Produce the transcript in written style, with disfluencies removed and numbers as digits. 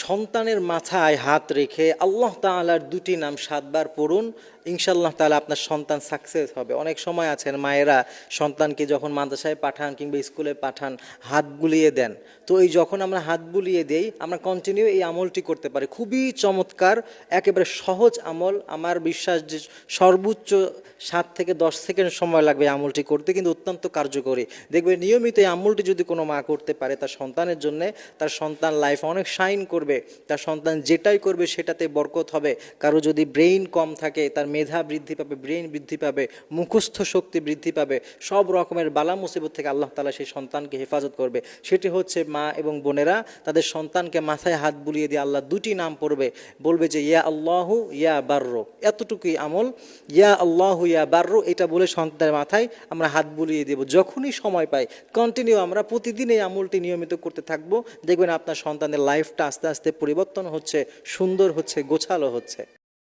সন্তানের মাথায় হাত রেখে আল্লাহ তাআলার দুটি নাম 7 বার পড়ুন, ইনশাআল্লাহ তাআলা আপনার সন্তান সাকসেস হবে। অনেক সময় আছেন মায়েরা সন্তানকে যখন মাদ্রাসায় পাঠান কিংবা স্কুলে পাঠান হাত বুলিয়ে দেন। তো এই যখন আমরা হাত বুলিয়ে দেই আমরা কন্টিনিউ এই আমলটি করতে পারি। খুবই চমৎকার, একেবারে সহজ আমল। আমার বিশ্বাস যে সর্বোচ্চ 7 থেকে 10 সেকেন্ড সময় লাগবে এই আমলটি করতে, কিন্তু অত্যন্ত কার্যকরী। দেখবে নিয়মিত এই আমলটি যদি কোনো মা করতে পারে তার সন্তানের জন্যে, তার সন্তান লাইফ অনেক শাইন করবে, তার সন্তান যেটাই করবে সেটাতে বরকত হবে। কারো যদি ব্রেইন কম থাকে তার মেধা বৃদ্ধি পাবে, ব্রেইন বৃদ্ধি পাবে, মুখস্থ শক্তি বৃদ্ধি পাবে, সব রকমের বালা মুসিবত থেকে আল্লাহ তাআলা সেই সন্তানকে হেফাজত করবে। সেটি হচ্ছে মা এবং বোনেরা তাদের সন্তানকে মাথায় হাত বুলিয়ে দিয়ে আল্লাহ দুটি নাম পড়বে, বলবে যে ইয়া আল্লাহু ইয়া বাররু। এতটুকুই আমল, ইয়া আল্লাহু ইয়া বাররু, এটা বলে সন্তানের মাথায় আমরা হাত বুলিয়ে দেব। যখনই সময় পাই কন্টিনিউ আমরা প্রতিদিন এই আমলটি নিয়মিত করতে থাকবো। দেখবেন আপনার সন্তানের লাইফটা আস্তে আস্তে পরিবর্তন হচ্ছে, সুন্দর হচ্ছে, গোছালো হচ্ছে।